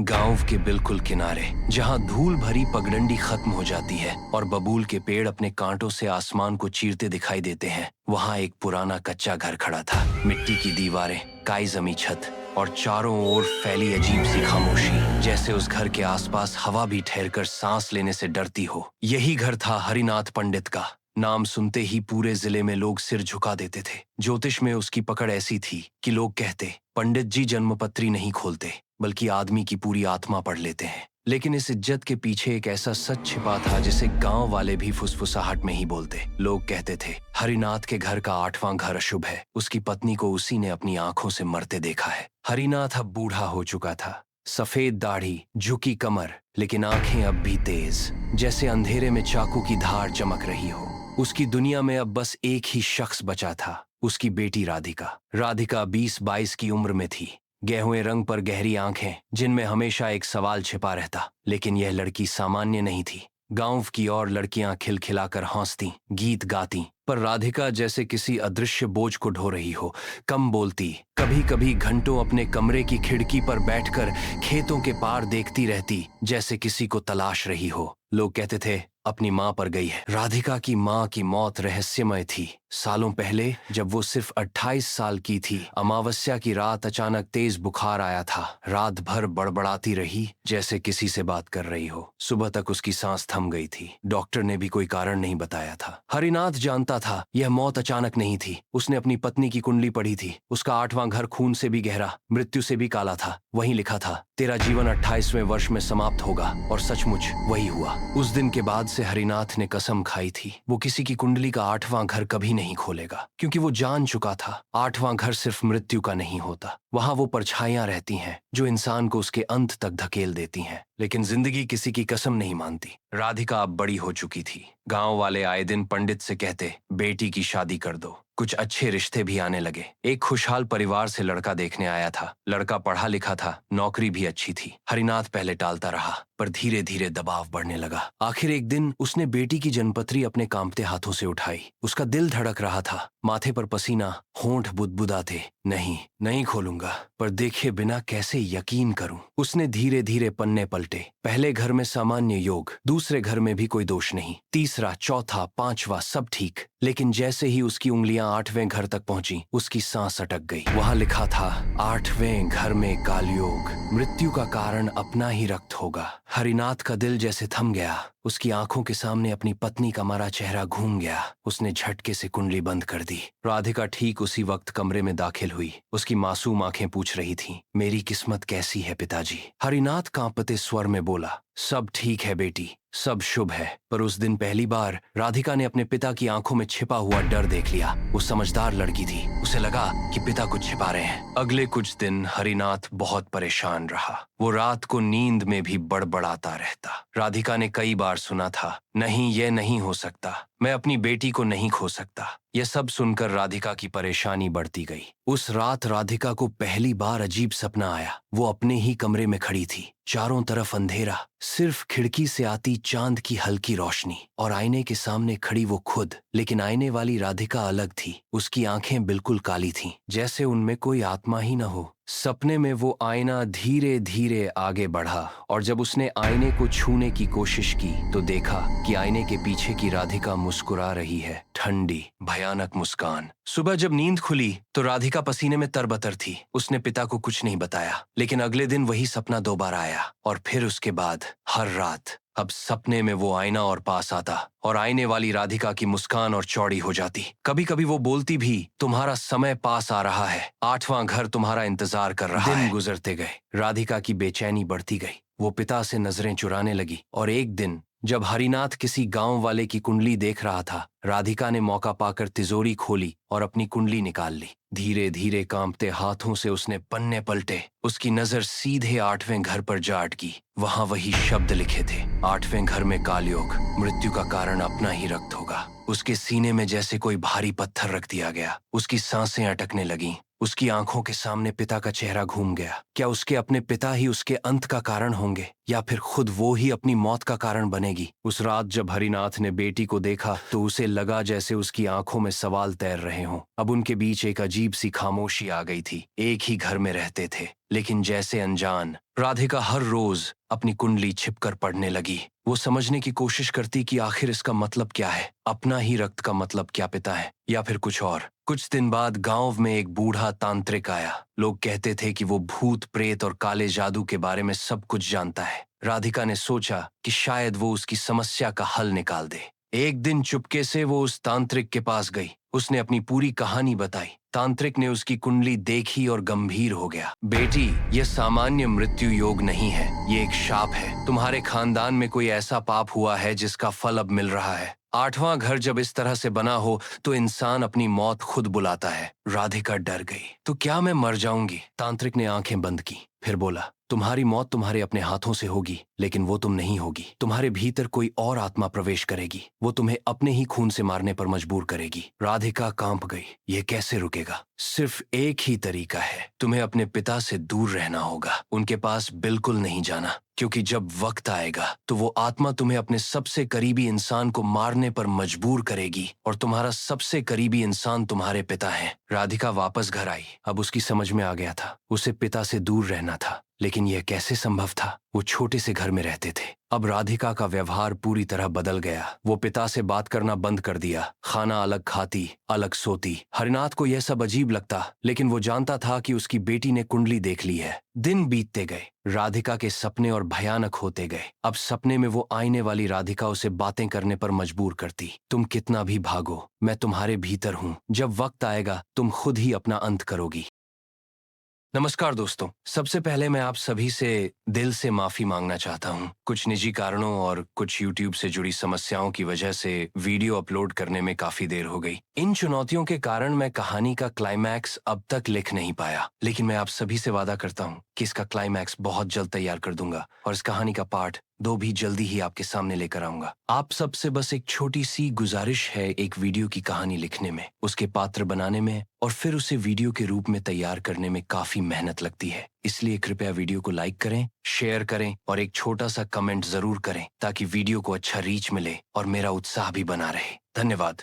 गांव के बिल्कुल किनारे, जहां धूल भरी पगडंडी खत्म हो जाती है और बबूल के पेड़ अपने कांटों से आसमान को चीरते दिखाई देते हैं, वहां एक पुराना कच्चा घर खड़ा था। मिट्टी की दीवारें, काई जमी छत और चारों ओर फैली अजीब सी खामोशी, जैसे उस घर के आसपास हवा भी ठहरकर सांस लेने से डरती हो। यही घर था हरिनाथ पंडित का। नाम सुनते ही पूरे जिले में लोग सिर झुका देते थे। ज्योतिष में उसकी पकड़ ऐसी थी कि लोग कहते, पंडित जी जन्मपत्री नहीं खोलते, बल्कि आदमी की पूरी आत्मा पढ़ लेते हैं। लेकिन इस इज्जत के पीछे एक ऐसा सच छिपा था जिसे गांव वाले भी फुसफुसाहट में ही बोलते। लोग कहते थे, हरिनाथ के घर का 8वां घर अशुभ है। उसकी पत्नी को उसी ने अपनी आंखों से मरते देखा है। हरिनाथ अब बूढ़ा हो चुका था। सफेद दाढ़ी, झुकी कमर, लेकिन आंखें अब भी तेज, जैसे अंधेरे में चाकू की धार चमक रही हो। उसकी दुनिया में अब बस एक ही शख्स बचा था, उसकी बेटी राधिका। राधिका 20-22 की उम्र में थी। गेहुए रंग पर गहरी आंखें, जिनमें हमेशा एक सवाल छिपा रहता। लेकिन यह लड़की सामान्य नहीं थी। गांव की और लड़कियां खिलखिलाकर हंसती, गीत गाती, पर राधिका जैसे किसी अदृश्य बोझ को ढो रही हो। कम बोलती, कभी कभी घंटों अपने कमरे की खिड़की पर बैठकर खेतों के पार देखती रहती, जैसे किसी को तलाश रही हो। लोग कहते थे, अपनी माँ पर गई है। राधिका की माँ की मौत रहस्यमय थी। सालों पहले जब वो सिर्फ 28 साल की थी, अमावस्या की रात अचानक तेज बुखार आया था। रात भर बड़बड़ाती रही, जैसे किसी से बात कर रही हो। सुबह तक उसकी सांस थम गई थी। डॉक्टर ने भी कोई कारण नहीं बताया था। हरिनाथ जानता था यह मौत अचानक नहीं थी। उसने अपनी पत्नी की कुंडली पढ़ी थी। उसका 8वां घर खून से भी गहरा, मृत्यु से भी काला था। वहीं लिखा था, तेरा जीवन 28वें वर्ष में समाप्त होगा। और सचमुच वही हुआ। उस दिन के बाद से हरिनाथ ने कसम खाई थी, वो किसी की कुंडली का 8वां घर कभी नहीं खोलेगा, क्योंकि वो जान चुका था 8वां घर सिर्फ मृत्यु का नहीं होता। वहां वो परछाइयां रहती हैं जो इंसान को उसके अंत तक धकेल देती हैं। लेकिन जिंदगी किसी की कसम नहीं मानती। राधिका अब बड़ी हो चुकी थी। गांव वाले आए दिन पंडित से कहते, बेटी की शादी कर दो। कुछ अच्छे रिश्ते भी आने लगे। एक खुशहाल परिवार से लड़का देखने आया था। लड़का पढ़ा लिखा था, नौकरी भी अच्छी थी। हरिनाथ पहले टालता रहा, पर धीरे धीरे दबाव बढ़ने लगा। आखिर एक दिन उसने बेटी की जन्मपत्री अपने कांपते हाथों से उठाई। उसका दिल धड़क रहा था, माथे पर पसीना, होंठ बुदबुदाते। नहीं, नहीं खोलूंगा, पर देखे बिना कैसे यकीन करूं। उसने धीरे धीरे पन्ने पलटे। पहले घर में सामान्य योग, दूसरे घर में भी कोई दोष नहीं, तीसरा, चौथा, 5वां सब ठीक। लेकिन जैसे ही उसकी उंगलियां 8वें घर तक पहुंची, उसकी सांस अटक गई। वहां लिखा था, 8वें घर में कालयोग, मृत्यु का कारण अपना ही रक्त होगा। हरिनाथ का दिल जैसे थम गया। उसकी आंखों के सामने अपनी पत्नी का मरा चेहरा घूम गया। उसने झटके से कुंडली बंद कर दी। राधिका ठीक उसी वक्त कमरे में दाखिल हुई। उसकी मासूम आंखें पूछ रही थीं, मेरी किस्मत कैसी है पिताजी? हरिनाथ कांपते स्वर में बोला, सब ठीक है बेटी, सब शुभ है। पर उस दिन पहली बार राधिका ने अपने पिता की आंखों में छिपा हुआ डर देख लिया। वो समझदार लड़की थी। उसे लगा कि पिता कुछ छिपा रहे हैं। अगले कुछ दिन हरिनाथ बहुत परेशान रहा। वो रात को नींद में भी बड़बड़ाता रहता। राधिका ने कई बार सुना था, नहीं, ये नहीं हो सकता, मैं अपनी बेटी को नहीं खो सकता। यह सब सुनकर राधिका की परेशानी बढ़ती गई। उस रात राधिका को पहली बार अजीब सपना आया। वो अपने ही कमरे में खड़ी थी। चारों तरफ अंधेरा, सिर्फ खिड़की से आती चांद की हल्की रोशनी, और आईने के सामने खड़ी वो खुद। लेकिन आईने वाली राधिका अलग थी। उसकी आंखें बिल्कुल काली थीं, जैसे उनमें कोई आत्मा ही न हो। सपने में वो आईना धीरे धीरे आगे बढ़ा, और जब उसने आईने को छूने की कोशिश की तो देखा कि आईने के पीछे की राधिका मुस्कुरा रही है, ठंडी, भयानक मुस्कान। सुबह जब नींद खुली तो राधिका पसीने में तरबतर थी। उसने पिता को कुछ नहीं बताया। लेकिन अगले दिन वही सपना दोबारा आया, और फिर उसके बाद हर रात। अब सपने में वो आईना और पास आता, और आईने वाली राधिका की मुस्कान और चौड़ी हो जाती। कभी कभी वो बोलती भी, तुम्हारा समय पास आ रहा है, 8वां घर तुम्हारा इंतजार कर रहा है। दिन गुजरते गए, राधिका की बेचैनी बढ़ती गई। वो पिता से नजरें चुराने लगी, और एक दिन जब हरिनाथ किसी गांव वाले की कुंडली देख रहा था, राधिका ने मौका पाकर तिजोरी खोली और अपनी कुंडली निकाल ली। धीरे धीरे कांपते हाथों से उसने पन्ने पलटे। उसकी नजर सीधे 8वें घर पर जा अटकी। वहां वही शब्द लिखे थे, 8वें घर में कालयोग, मृत्यु का कारण अपना ही रक्त होगा। उसके सीने में जैसे कोई भारी पत्थर रख दिया गया। उसकी सांसें अटकने लगीं। उसकी आंखों के सामने पिता का चेहरा घूम गया। क्या उसके अपने पिता ही उसके अंत का कारण होंगे, या फिर खुद वो ही अपनी मौत का कारण बनेगी? उस रात जब हरिनाथ ने बेटी को देखा तो उसे लगा जैसे उसकी आंखों में सवाल तैर रहे हों। अब उनके बीच एक अजीब सी खामोशी आ गई थी। एक ही घर में रहते थे, लेकिन जैसे अनजान राधिका हर रोज अपनी कुंडली छिपकर पढ़ने लगी। वो समझने की कोशिश करती कि आखिर इसका मतलब क्या है, अपना ही रक्त का मतलब क्या पिता है या फिर कुछ और। कुछ दिन बाद गांव में एक बूढ़ा तांत्रिक आया। लोग कहते थे कि वो भूत प्रेत और काले जादू के बारे में सब कुछ जानता है। राधिका ने सोचा कि शायद वो उसकी समस्या का हल निकाल दे। एक दिन चुपके से वो उस तांत्रिक के पास गई। उसने अपनी पूरी कहानी बताई। तांत्रिक ने उसकी कुंडली देखी और गंभीर हो गया। बेटी, ये सामान्य मृत्यु योग नहीं है, ये एक शाप है। तुम्हारे खानदान में कोई ऐसा पाप हुआ है जिसका फल अब मिल रहा है। 8वां घर जब इस तरह से बना हो तो इंसान अपनी मौत खुद बुलाता है। राधिका डर गई। तो क्या मैं मर जाऊंगी? तांत्रिक ने आंखें बंद की, फिर बोला, तुम्हारी मौत तुम्हारे अपने हाथों से होगी, लेकिन वो तुम नहीं होगी। तुम्हारे भीतर कोई और आत्मा प्रवेश करेगी। वो तुम्हें अपने ही खून से मारने पर मजबूर करेगी। राधिका कांप गई। ये कैसे रुकेगा? सिर्फ एक ही तरीका है, तुम्हें अपने पिता से दूर रहना होगा। उनके पास बिल्कुल नहीं जाना, क्योंकि जब वक्त आएगा तो वो आत्मा तुम्हें अपने सबसे करीबी इंसान को मारने पर मजबूर करेगी और तुम्हारा सबसे करीबी इंसान तुम्हारे पिता है। राधिका वापस घर आई। अब उसकी समझ में आ गया था, उसे पिता से दूर रहना था, लेकिन यह कैसे संभव था? वो छोटे से घर में रहते थे। अब राधिका का व्यवहार पूरी तरह बदल गया। वो पिता से बात करना बंद कर दिया। खाना अलग खाती, अलग सोती। हरिनाथ को यह सब अजीब लगता, लेकिन वो जानता था कि उसकी बेटी ने कुंडली देख ली है। दिन बीतते गए। राधिका के सपने और भयानक होते गए। अब सपने में वो आईने वाली राधिका उसे बातें करने पर मजबूर करती। तुम कितना भी भागो, मैं तुम्हारे भीतर हूँ। जब वक्त आएगा तुम खुद ही अपना अंत करोगी। नमस्कार दोस्तों, सबसे पहले मैं आप सभी से दिल से माफी मांगना चाहता हूं। कुछ निजी कारणों और कुछ YouTube से जुड़ी समस्याओं की वजह से वीडियो अपलोड करने में काफी देर हो गई। इन चुनौतियों के कारण मैं कहानी का क्लाइमैक्स अब तक लिख नहीं पाया, लेकिन मैं आप सभी से वादा करता हूं कि इसका क्लाइमैक्स बहुत जल्द तैयार कर दूंगा और इस कहानी का पार्ट 2 भी जल्दी ही आपके सामने लेकर आऊंगा। आप सबसे बस एक छोटी सी गुजारिश है, एक वीडियो की कहानी लिखने में, उसके पात्र बनाने में और फिर उसे वीडियो के रूप में तैयार करने में काफी मेहनत लगती है। इसलिए कृपया वीडियो को लाइक करें, शेयर करें और एक छोटा सा कमेंट जरूर करें, ताकि वीडियो को अच्छा रीच मिले और मेरा उत्साह भी बना रहे। धन्यवाद।